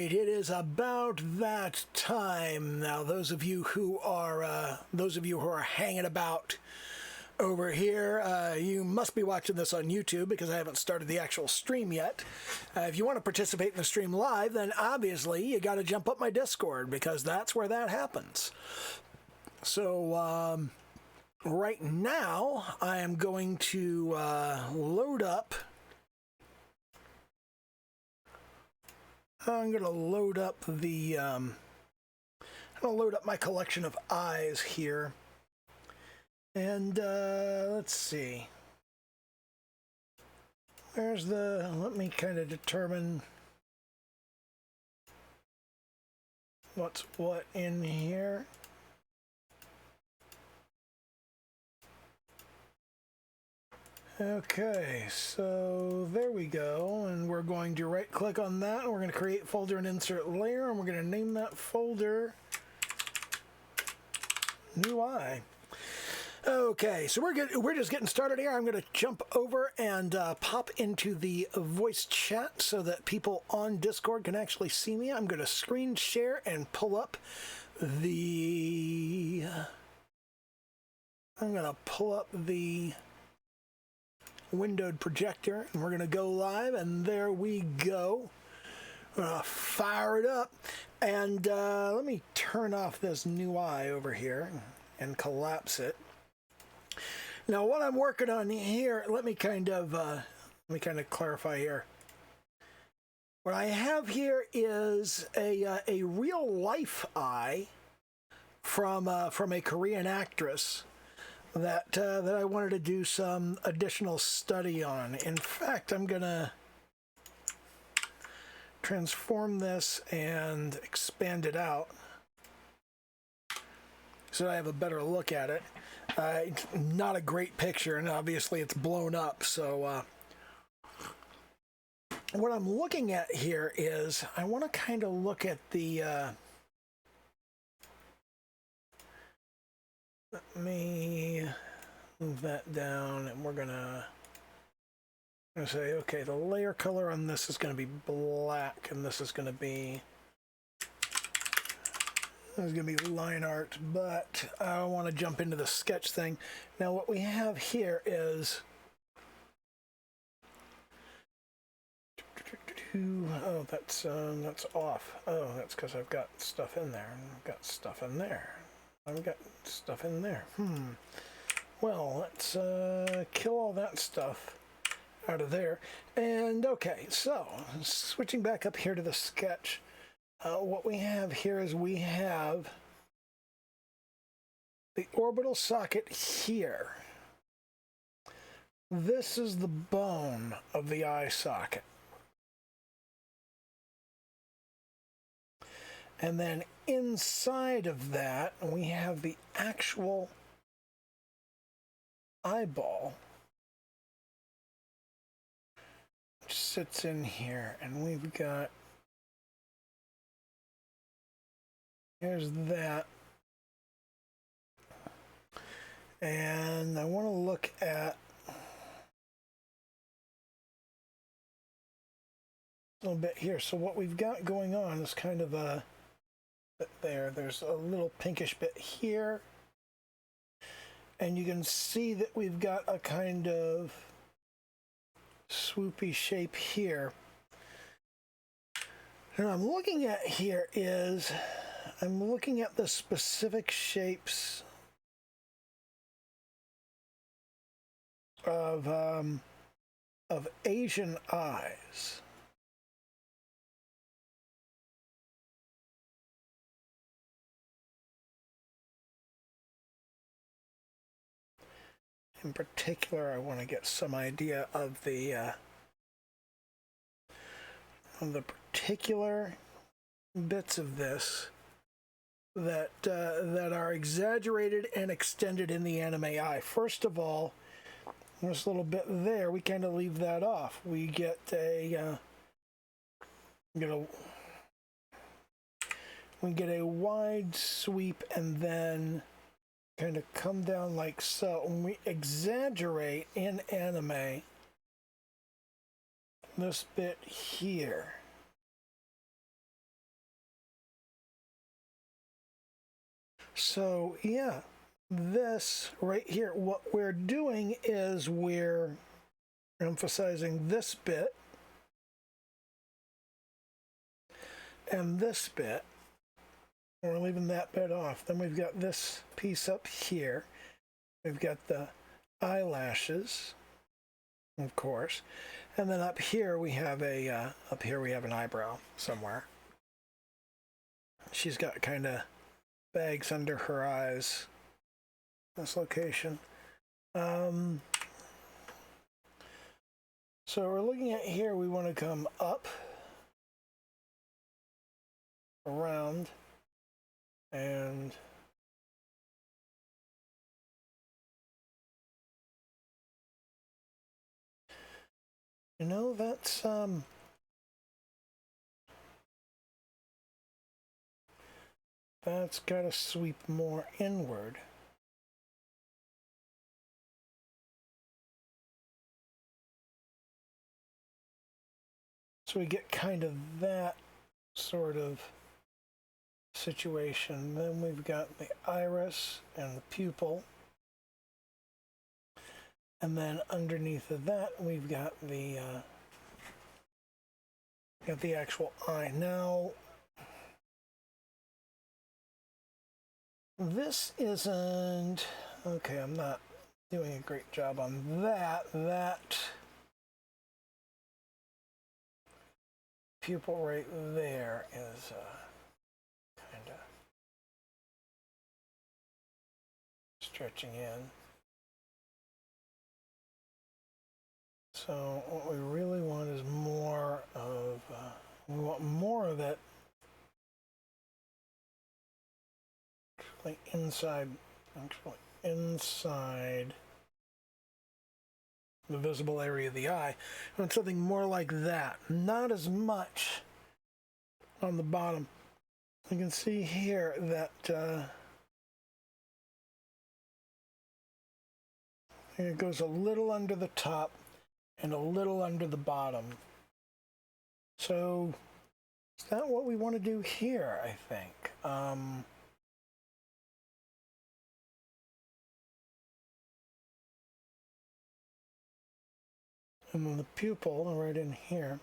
right, it is about that time now. Those of you who are hanging about over here, you must be watching this on YouTube because I haven't started the actual stream yet. If you want to participate in the stream live, then obviously you got to jump up my Discord because that's where that happens. So right now, I am going to load up. I'm going to load up the, I'm going to load up my collection of eyes here. And let's see. Where's the, let me kind of determine what's what in here. Okay, so there we go, and we're going to right click on that, and we're going to create folder and insert layer, and we're going to name that folder New Eye. Okay, so we're just getting started here. I'm going to jump over and pop into the voice chat so that people on Discord can actually see me. I'm going to screen share and pull up the... I'm going to pull up the windowed projector, and we're going to go live, and there we go. I'm going to fire it up, and let me turn off this New Eye over here and collapse it. Now, what I'm working on here, let me kind of clarify here. What I have here is a real life eye from a Korean actress that I wanted to do some additional study on. In fact, I'm gonna transform this and expand it out so I have a better look at it. It's not a great picture, and obviously it's blown up, so what I'm looking at here is I want to kind of look at the let me move that down, and we're gonna say, okay, the layer color on this is going to be black, and this is going to be line art, but I want to jump into the sketch thing. Now, what we have here is oh, that's off. Oh, that's because I've got stuff in there. I've got stuff in there. I've got stuff in there. Well, let's kill all that stuff out of there. And okay, so switching back up here to the sketch, what we have here is we have the orbital socket here. This is the bone of the eye socket. And then inside of that, we have the actual eyeball, which sits in here. And we've got, here's that. And I want to look at a little bit here. So what we've got going on is kind of a, there's a little pinkish bit here, and you can see that we've got a kind of swoopy shape here. And what I'm looking at here is I'm looking at the specific shapes of Asian eyes. In particular, I want to get some idea of the particular bits of this that are exaggerated and extended in the anime eye. First of all, this little bit there, we kind of leave that off. We get a wide sweep and then kind of come down like so. When we exaggerate in anime, this bit here So yeah, this right here, what we're doing is we're emphasizing this bit and this bit. We're leaving that bit off. Then we've got this piece up here. We've got the eyelashes, of course, and then up here we have an eyebrow somewhere. She's got kind of bags under her eyes. This location. So we're looking at here. We want to come up, around, and you know that's got to sweep more inward. So we get kind of that sort of situation. Then we've got the iris and the pupil. And then underneath of that, we've got the actual eye. Now, this isn't, okay, I'm not doing a great job on that. That pupil right there is kind of stretching in. So what we really want is more of, we want more of that inside the visible area of the eye. I want something more like that, not as much on the bottom. You can see here that it goes a little under the top and a little under the bottom. So is that what we want to do here, I think? And then the pupil right in here.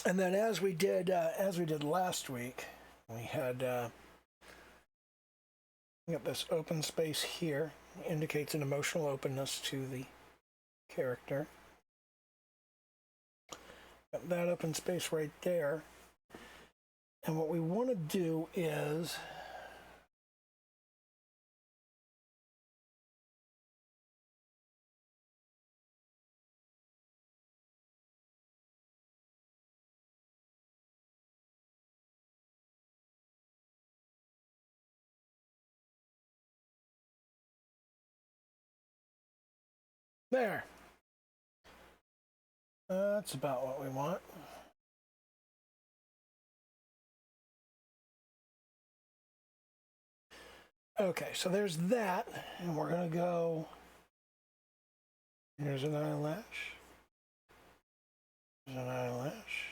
And then as we did last week, we had got this open space here, indicates an emotional openness to the character. Got that open space right there. And what we want to do is there. That's about what we want. Okay, so there's that, and we're gonna go. Here's an eyelash. Here's an eyelash.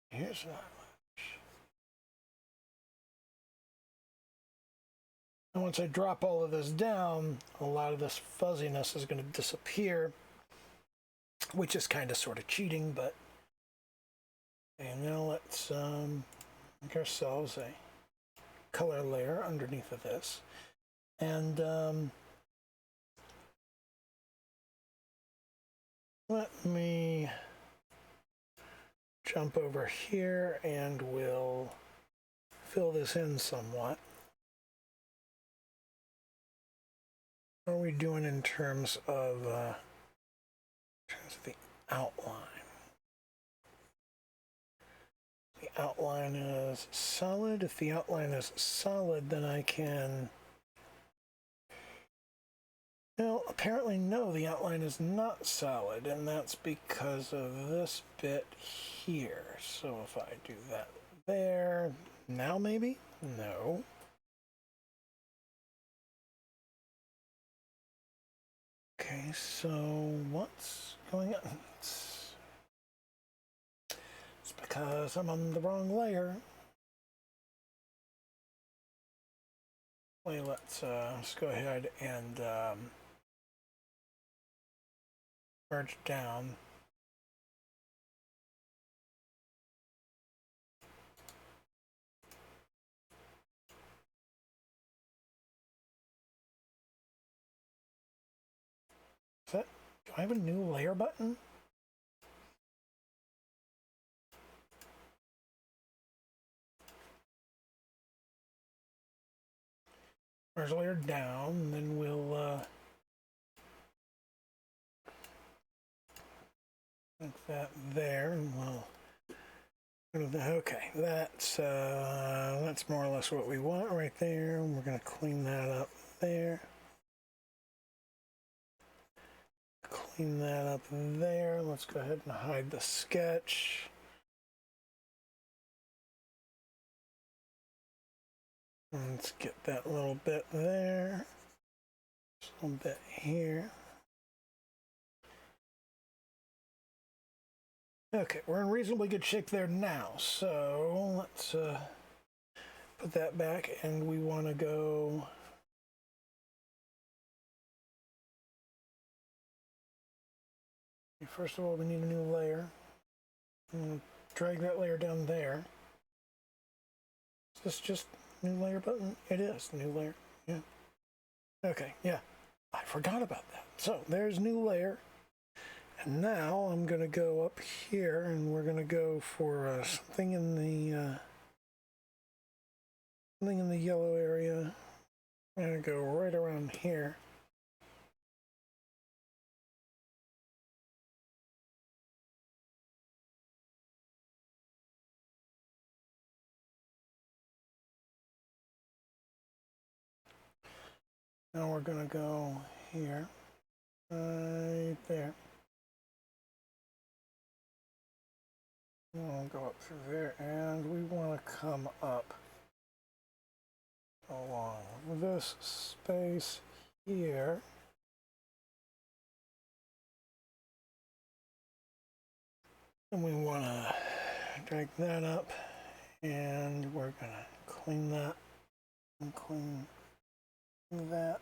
Here's an eyelash. And once I drop all of this down, a lot of this fuzziness is going to disappear, which is kind of sort of cheating, but. And now let's make ourselves a color layer underneath of this. And let me jump over here and we'll fill this in somewhat. What are we doing in terms of the outline? The outline is solid. If the outline is solid, then I can... Well, apparently no, the outline is not solid, and that's because of this bit here. So if I do that there, now maybe? No. Okay, so what's going on? because I'm on the wrong layer. Let's go ahead and merge down. Do I have a new layer button? Merge layer down, and then we'll like that there, and we'll okay. That's more or less what we want right there. And we're gonna clean that up there. Clean that up there. Let's go ahead and hide the sketch. Let's get that little bit there. Just a little bit here. Okay, we're in reasonably good shape there now. So let's put that back, and we want to go. First of all, we need a new layer. Drag that layer down there. Is this just new layer button? It is new layer. Yeah. Okay. Yeah. I forgot about that. So there's new layer. And now I'm going to go up here, and we're going to go for something in the yellow area. I'm going to go right around here. Now we're going to go here, right there. We'll go up through there, and we want to come up along this space here. And we want to drag that up, and we're going to clean that and clean that.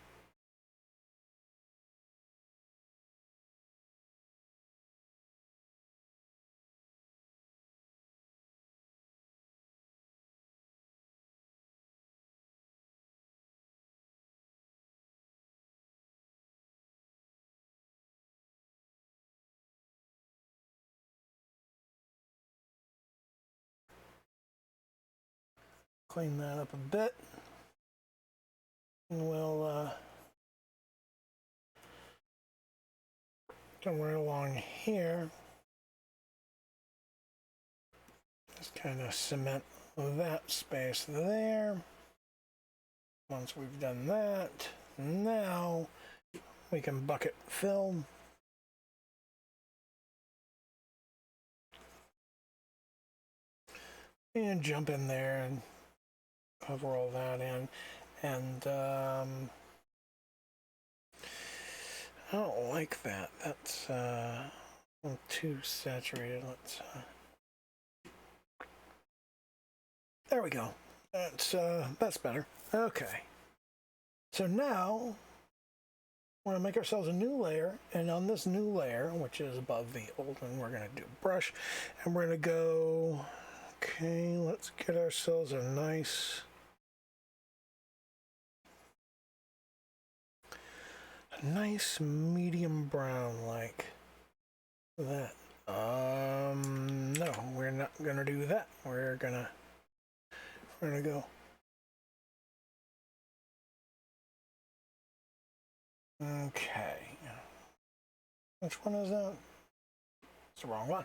Clean that up a bit, and we'll come right along here. Just kind of cement that space there. Once we've done that, now we can bucket fill. And jump in there and cover all that in. And I don't like that. That's too saturated. Let's there we go. That's better. Okay. So now we're gonna make ourselves a new layer, and on this new layer, which is above the old one, we're gonna do brush, and we're gonna go. Okay, let's get ourselves a nice medium brown like that. No, we're not gonna do that. We're gonna go. Okay. Which one is that? It's the wrong one.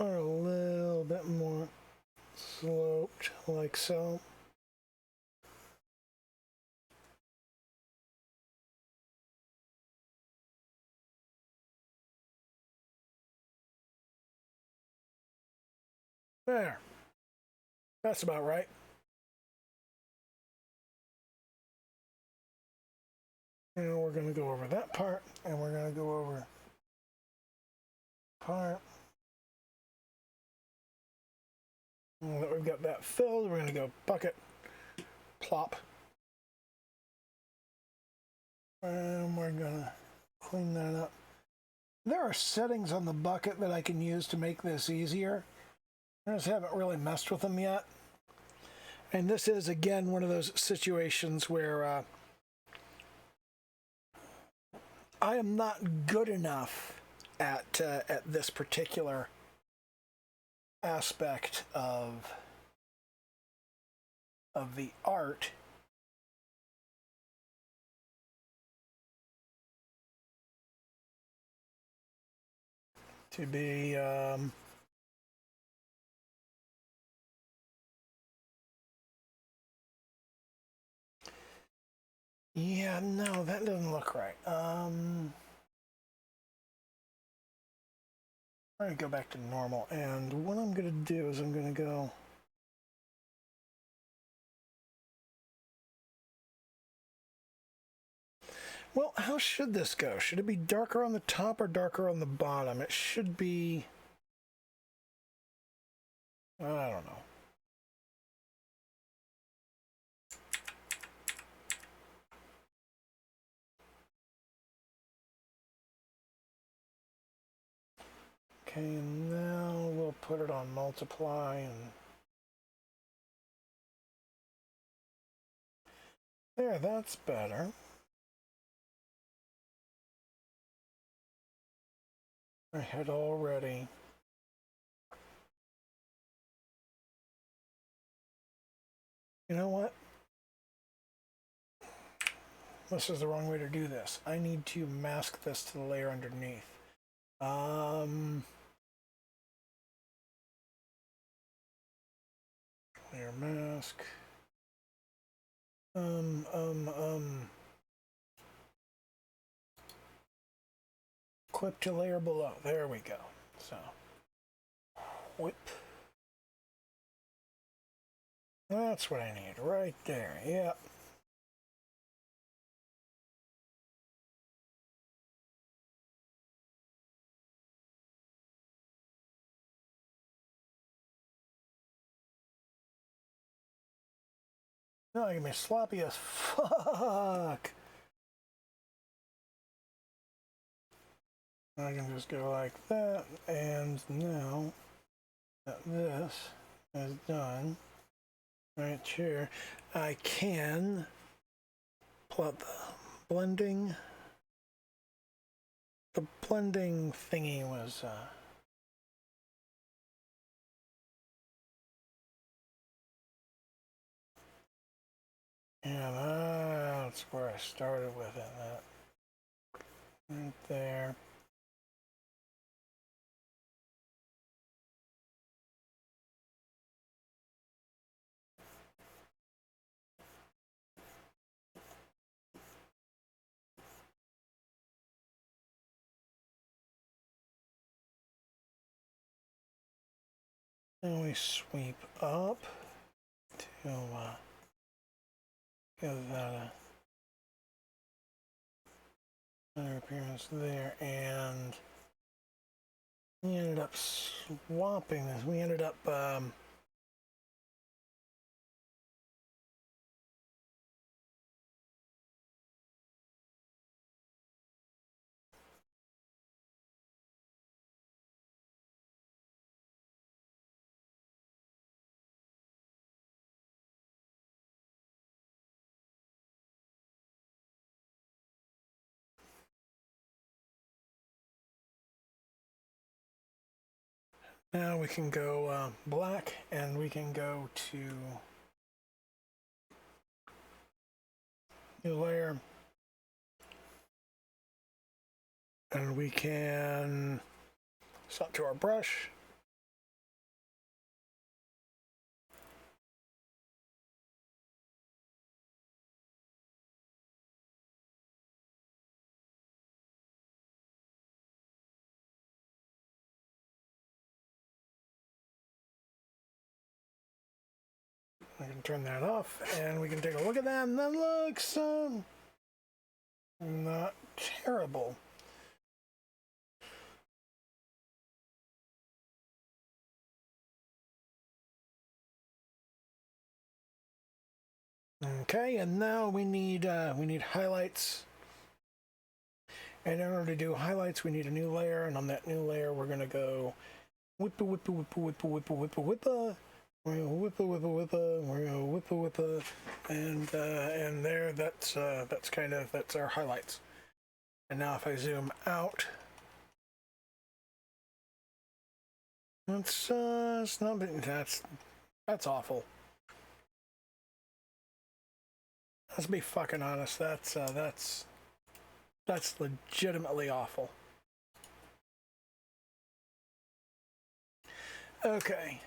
Or a little bit more sloped, like so. There. That's about right. And we're going to go over that part, and we're going to go over part. Now that we've got that filled, we're going to go bucket, plop. And we're going to clean that up. There are settings on the bucket that I can use to make this easier. I just haven't really messed with them yet. And this is, again, one of those situations where I am not good enough at this particular aspect of the art to be yeah, no, that doesn't look right. I'm going to go back to normal, and what I'm going to do is I'm going to go well, how should this go? Should it be darker on the top or darker on the bottom? It should be, I don't know. Okay, and now we'll put it on multiply, and there, that's better. I had already you know what? This is the wrong way to do this. I need to mask this to the layer underneath. Layer mask. Clip to layer below. There we go. So, whip. That's what I need right there. Yep. No, I can be sloppy as fuck. I can just go like that, and now that this is done, right here, I can pull out the blending. The blending thingy was yeah, that's where I started with it. That right there. And we sweep up to give that another appearance there, and we ended up swapping this. We ended up now we can go black, and we can go to new layer, and we can stop to our brush. I can turn that off, and we can take a look at that, and that looks not terrible. Okay, and now we need highlights. And in order to do highlights, we need a new layer, and on that new layer, we're gonna go whippa whippa whippa whippa whippa whippa whippa. We're gonna whippa whippa whippa. We're gonna whippa whippa, and there, that's our highlights. And now if I zoom out, it's not, that's awful. Let's be fucking honest. That's legitimately awful. Okay.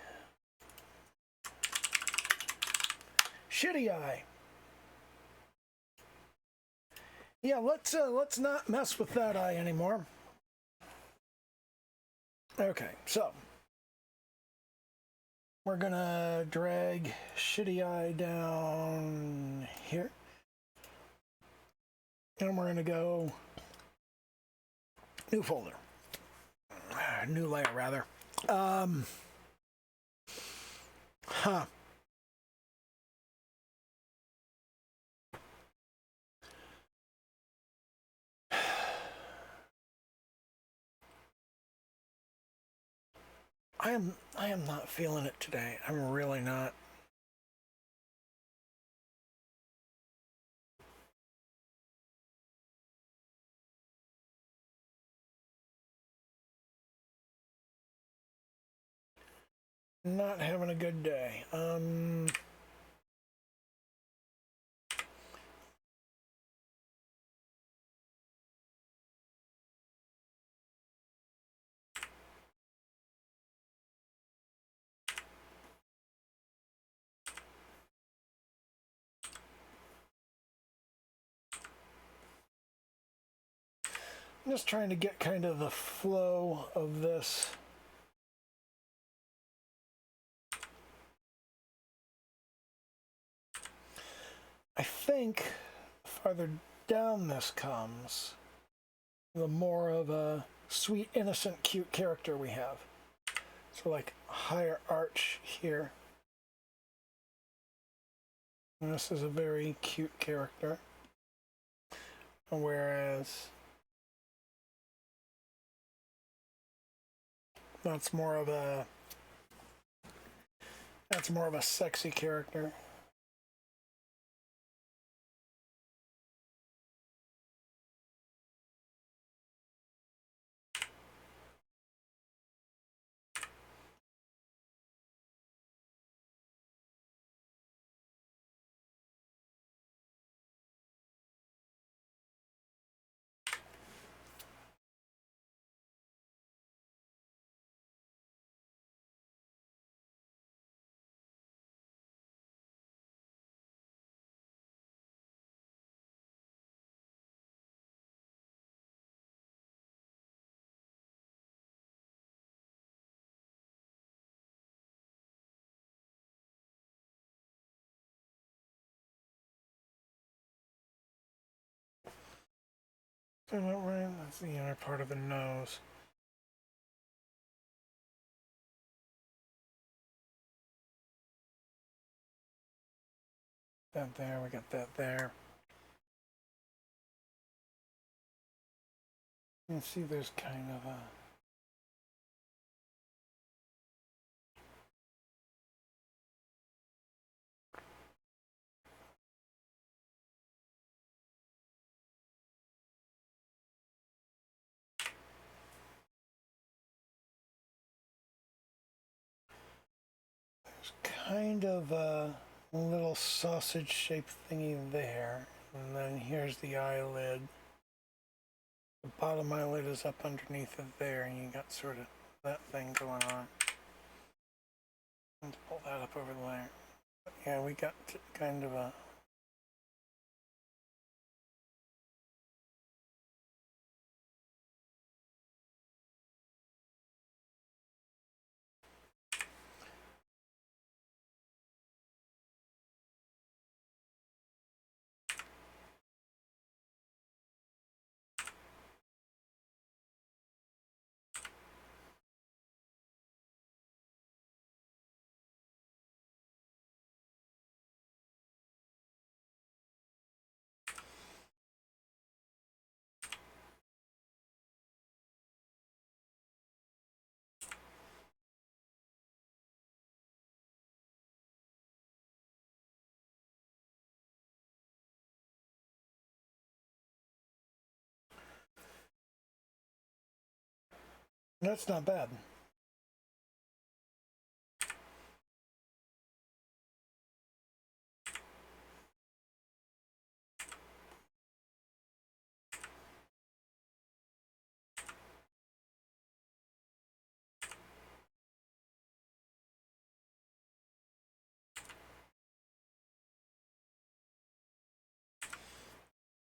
Shitty eye. Yeah, let's not mess with that eye anymore. Okay, so we're gonna drag shitty eye down here. And we're gonna go new folder. New layer rather. I am not feeling it today. I'm really not. Not having a good day. I'm just trying to get kind of the flow of this. I think the farther down this comes, the more of a sweet, innocent, cute character we have. So like a higher arch here. And this is a very cute character. Whereas that's more of a sexy character. That's the inner part of the nose. That there, we got that there. You can see there's kind of a... kind of a little sausage-shaped thingy there, and then here's the eyelid. The bottom eyelid is up underneath it there, and you got sort of that thing going on. Let's pull that up over the layer. Yeah, we got kind of a... That's not bad.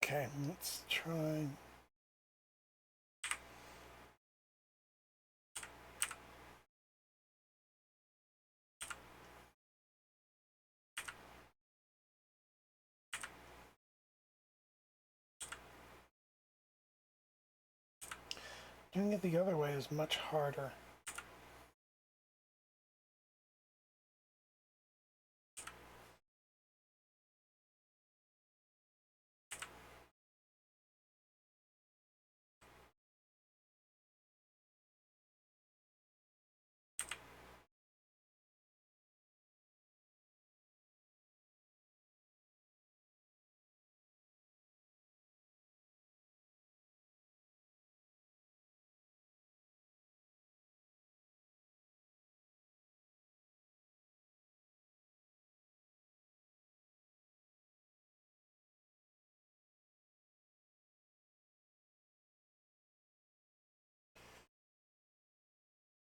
Okay, let's try. Doing it the other way is much harder.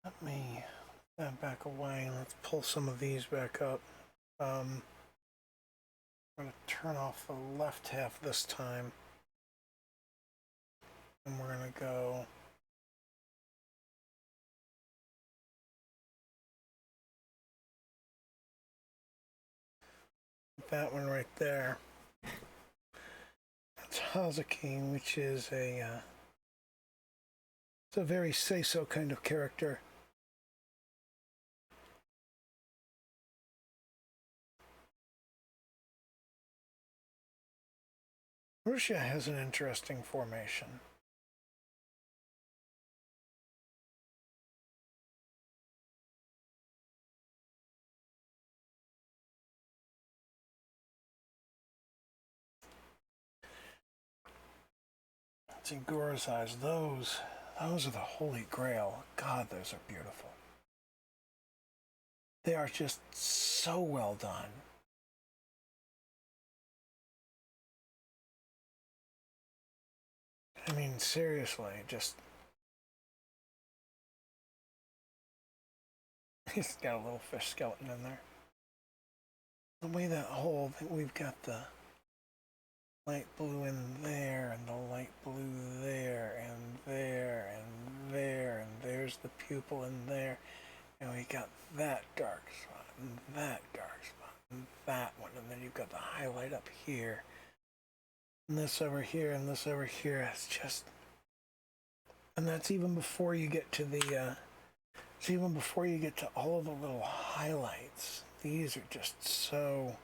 Let me that back away and let's pull some of these back up. I'm going to turn off the left half this time. And we're going to go with that one right there. That's Hazuki, which is it's a very say-so kind of character. Russia has an interesting formation. Let's see, Gora's eyes. Those are the holy grail. God, those are beautiful. They are just so well done. I mean, seriously, just... He's got a little fish skeleton in there. The way that whole thing, we've got the light blue in there, and the light blue there, and there, and there, and there's the pupil in there, and we got that dark spot, and that dark spot, and that one, and then you've got the highlight up here, and this over here, and this over here. It's just, and that's even before you get to the, it's even before you get to all of the little highlights. These are just so...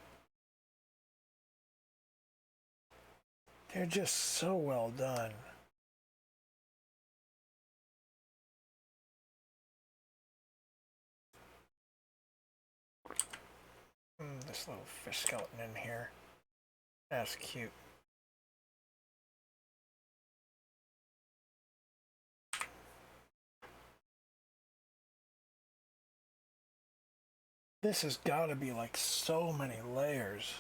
They're just so well done. This little fish skeleton in here. That's cute. This has got to be like so many layers.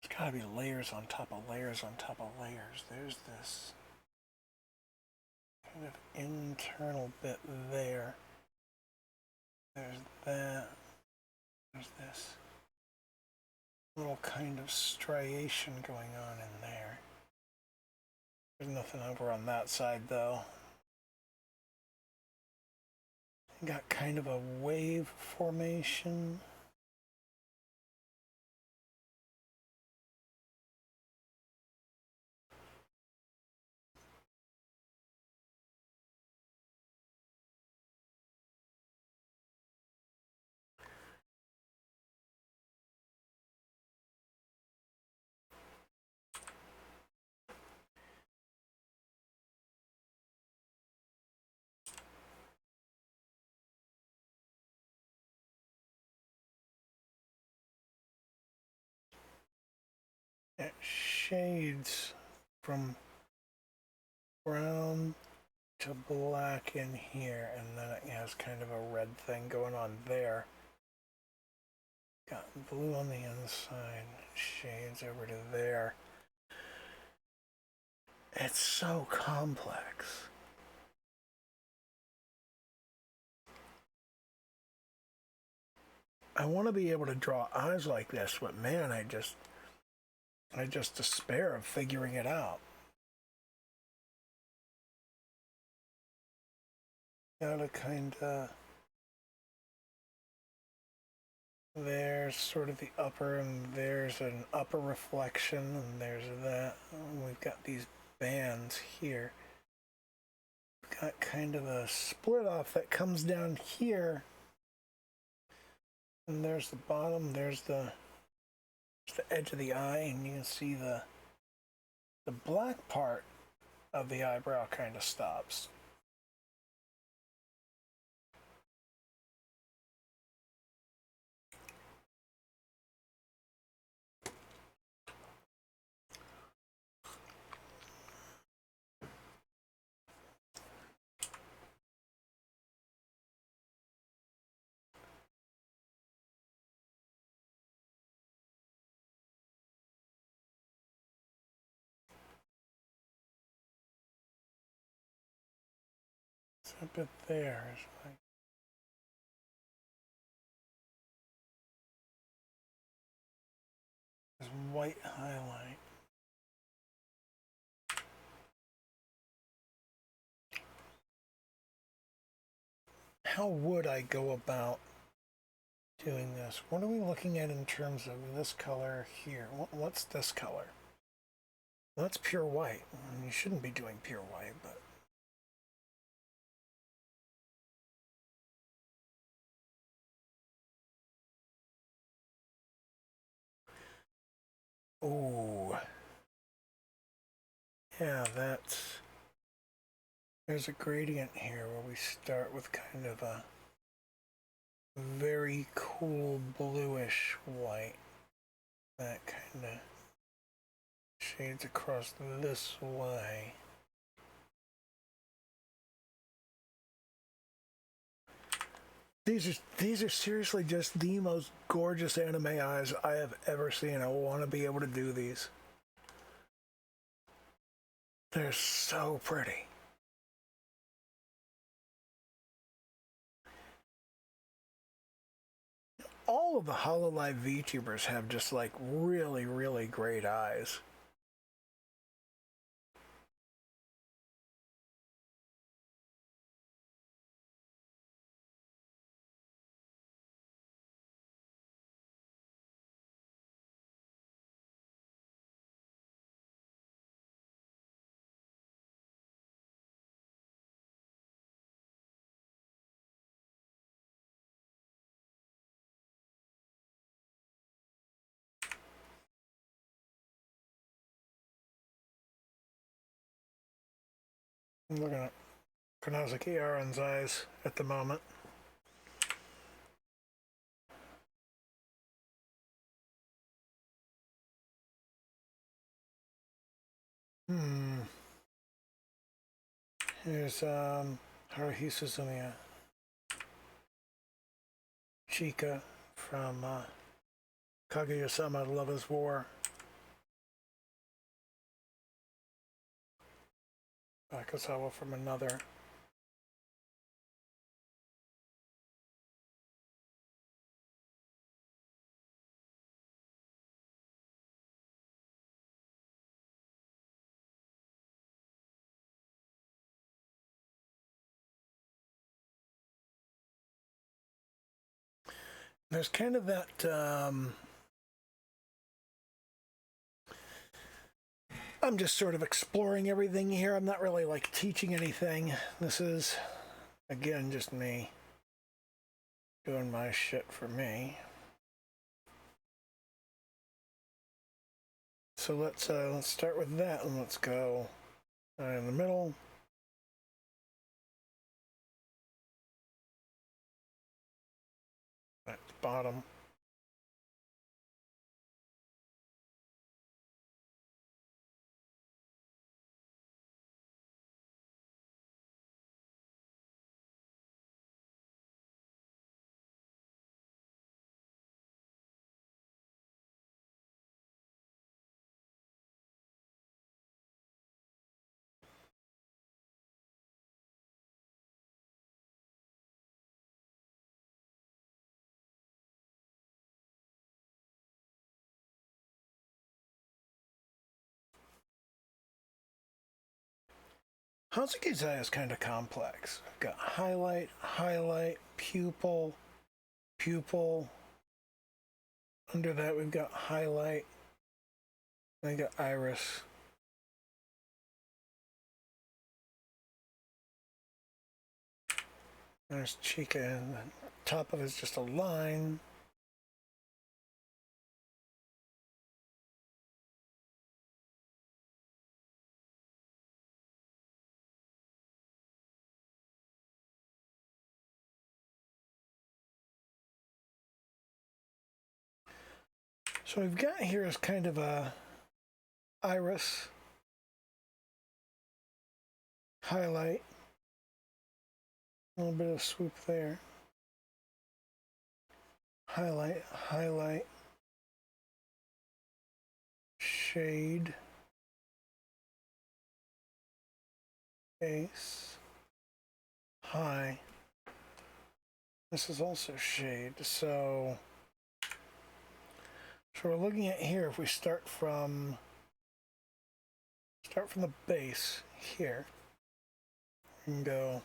It's got to be layers on top of layers on top of layers. There's this kind of internal bit there. There's that. There's this little kind of striation going on in there. There's nothing over on that side though. Got kind of a wave formation. It shades from brown to black in here, and then it has kind of a red thing going on there. Got blue on the inside, shades over to there. It's so complex. I want to be able to draw eyes like this, but man, I just despair of figuring it out. Gotta kinda. There's sort of the upper, and there's an upper reflection, and there's that. We've got these bands here. We've got kind of a split off that comes down here. And there's the bottom, there's the edge of the eye, and you can see the black part of the eyebrow kind of stops. It's a bit there. It's like this white highlight. How would I go about doing this? What are we looking at in terms of this color here? What's this color? Well, that's pure white. You shouldn't be doing pure white, but ooh, yeah, there's a gradient here where we start with kind of a very cool bluish white that kind of shades across this way. These are seriously just the most gorgeous anime eyes I have ever seen. I want to be able to do these. They're so pretty. All of the HoloLive VTubers have just like really, really great eyes. I'm looking at Konosuke Aron's eyes at the moment. Here's Haruhi Suzumiya. Chika from Kaguya-sama Love is War. Akasawa from Another. There's kind of that I'm just sort of exploring everything here. I'm not really like teaching anything. This is, again, just me doing my shit for me. So let's start with that, and let's go in the middle. At the bottom. Hazuki's eye is kind of complex. I've got highlight, highlight, pupil, pupil. Under that, we've got highlight. Then we got iris. There's Chica, and the top of it is just a line. So we've got here is kind of a iris, highlight, a little bit of swoop there, highlight, highlight, shade, base, high. This is also shade. So we're looking at here, if we start from the base here, we can go,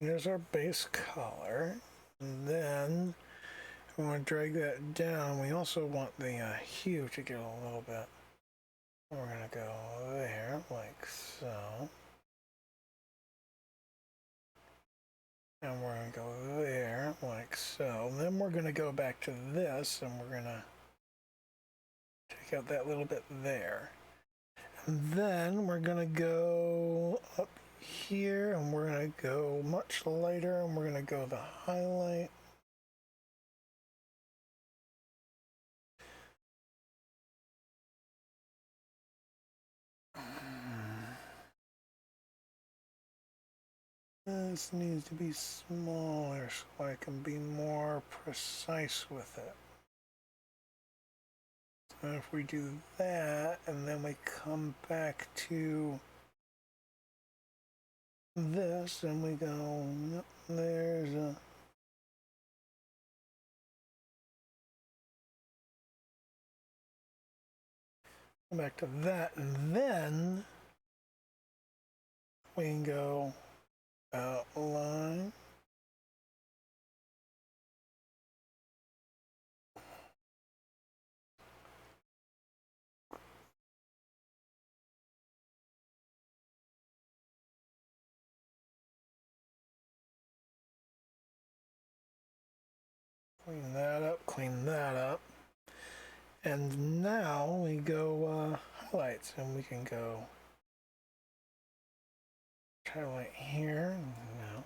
there's our base color, and then we want to drag that down. We also want the hue to get a little bit. We're going to go there, like so. And we're going to go there, like so. Then we're going to go back to this, and we're going to take out that little bit there. And then we're going to go up here, and we're going to go much lighter, and we're going to go the highlight. This needs to be smaller so I can be more precise with it. So if we do that, and then we come back to this, and we go, there's a, come back to that, and then we can go outline. Clean that up, clean that up. And now we go highlights, and we can go highlight here, no.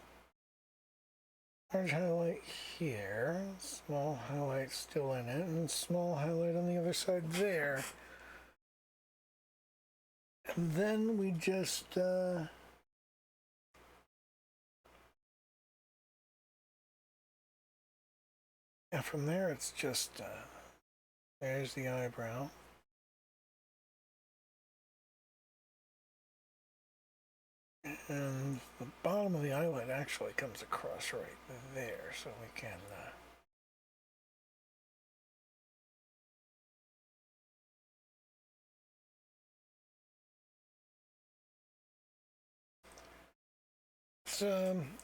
Large highlight here, small highlight still in it, and small highlight on the other side there. And then we just and from there it's just there's the eyebrow. And the bottom of the eyelid actually comes across right there, so we can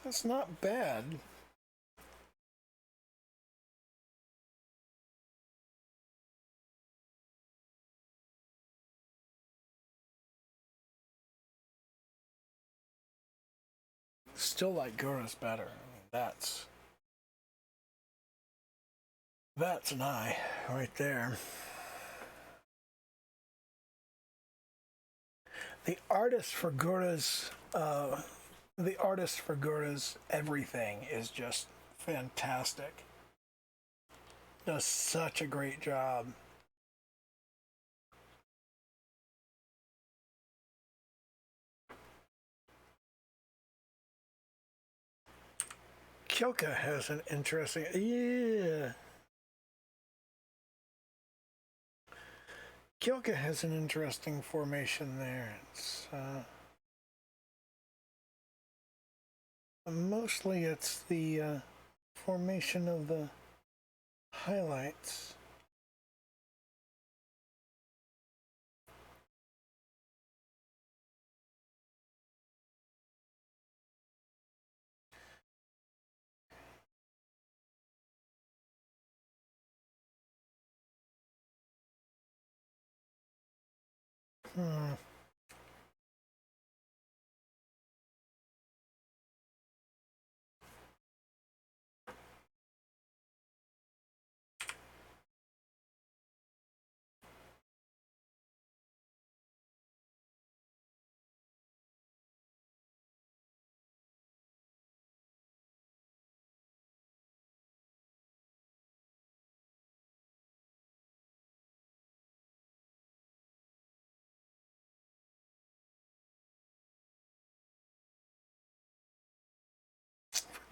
it's not bad. Still like Gora's better. I mean, that's an eye right there. The artist for Gora's everything is just fantastic. Does such a great job. Kyoka has an interesting, Kyoka has an interesting formation there. It's mostly it's the formation of the highlights. Hmm.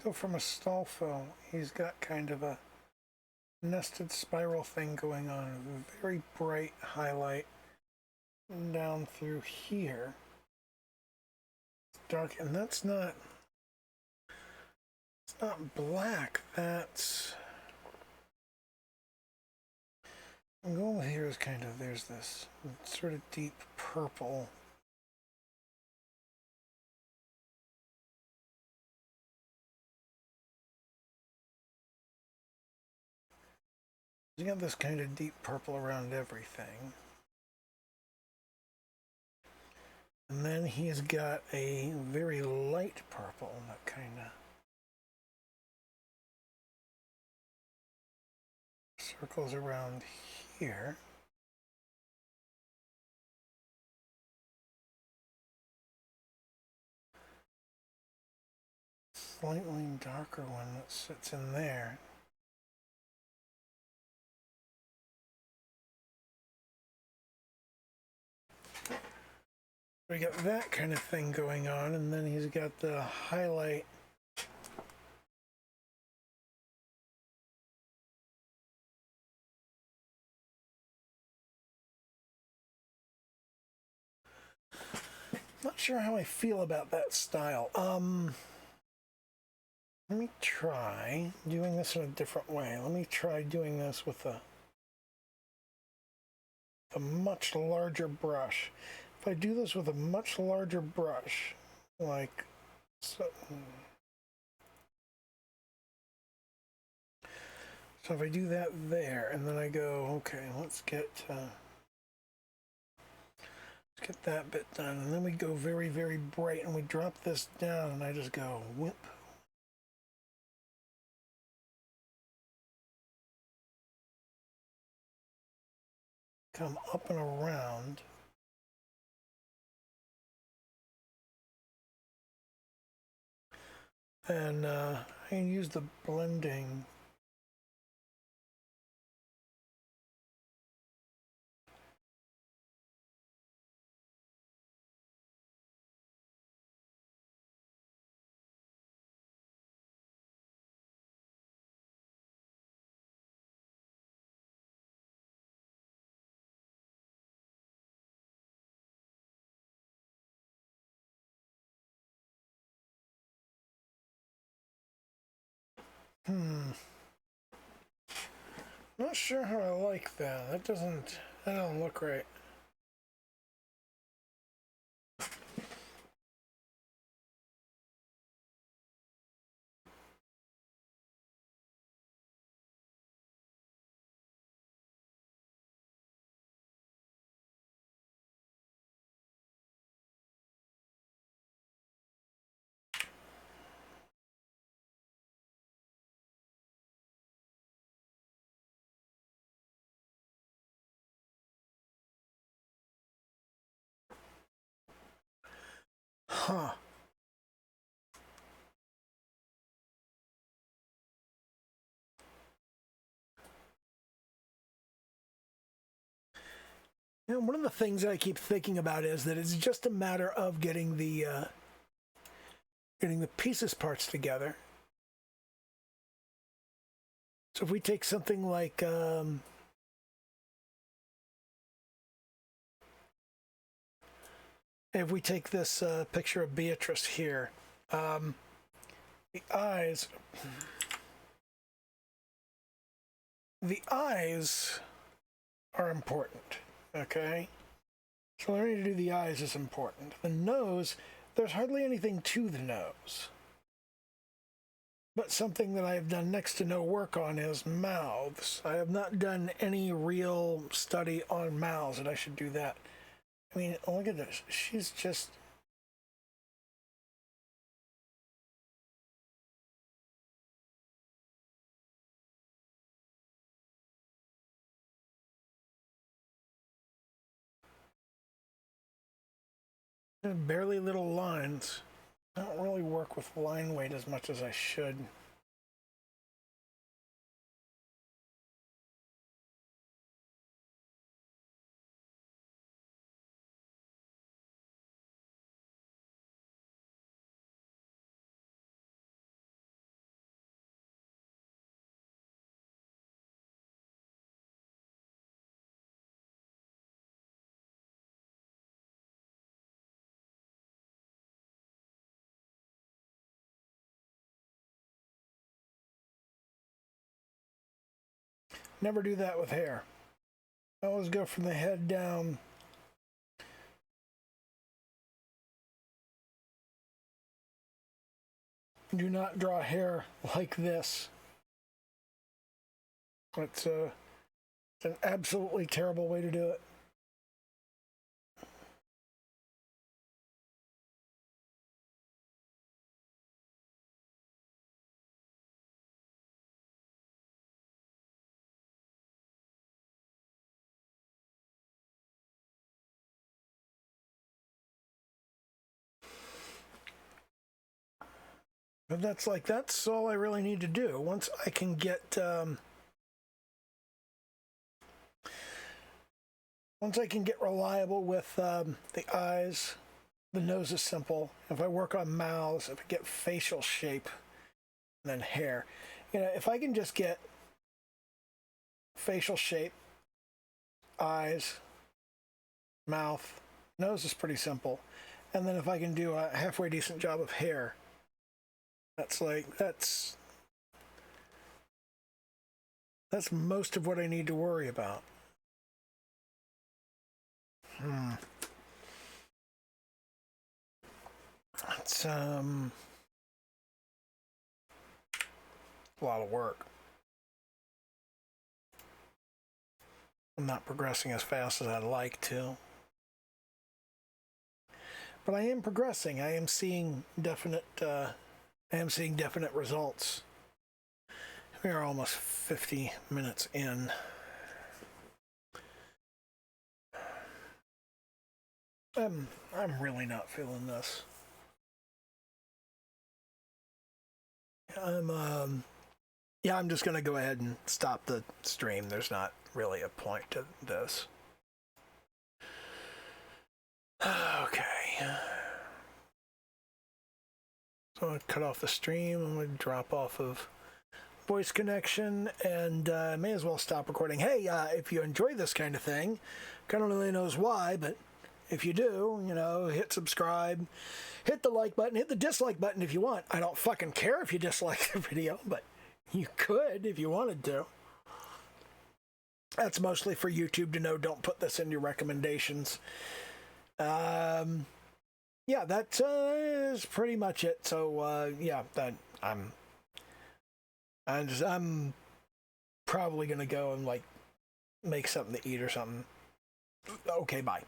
Go from a stall fill. He's got kind of a nested spiral thing going on. A very bright highlight down through here. It's dark, and that's not. It's not black. That's. The goal here is kind of there's this sort of deep purple. You got this kind of deep purple around everything. And then he's got a very light purple that kind of circles around here. Slightly darker one that sits in there. We got that kind of thing going on, and then he's got the highlight. Not sure how I feel about that style. Let me try doing this in a different way. Let me try doing this with a much larger brush. If I do this with a much larger brush, like so, if I do that there, and then I go, okay, let's get that bit done, and then we go very, very bright, and we drop this down, and I just go whip. Come up and around. And I can use the blending. Not sure how I like that. That don't look right. Huh. You know, one of the things I keep thinking about is that it's just a matter of getting the pieces parts together. So if we take something like if we take this picture of Beatrice here, the eyes are important, okay? So learning to do the eyes is important. The nose, there's hardly anything to the nose. But something that I have done next to no work on is mouths. I have not done any real study on mouths, and I should do that. I mean, look at this. She's just... barely little lines. I don't really work with line weight as much as I should. Never do that with hair. I always go from the head down. Do not draw hair like this. It's an absolutely terrible way to do it. But that's all I really need to do. Once I can get reliable with the eyes, the nose is simple. If I work on mouths, if I get facial shape, and then hair, if I can just get facial shape, eyes, mouth, nose is pretty simple, and then if I can do a halfway decent job of hair, that's most of what I need to worry about. It's a lot of work. I'm not progressing as fast as I'd like to. But I am progressing. I am seeing definite results. We are almost 50 minutes in. I'm really not feeling this. I'm just gonna go ahead and stop the stream. There's not really a point to this. Okay. So I'm gonna cut off the stream. I'm gonna drop off of voice connection, and may as well stop recording. Hey, if you enjoy this kind of thing, God only really knows why, but if you do, hit subscribe, hit the like button, hit the dislike button if you want. I don't fucking care if you dislike the video, but you could if you wanted to. That's mostly for YouTube to know. Don't put this in your recommendations. Yeah, that is pretty much it. So I'm probably gonna go and make something to eat or something. Okay, bye.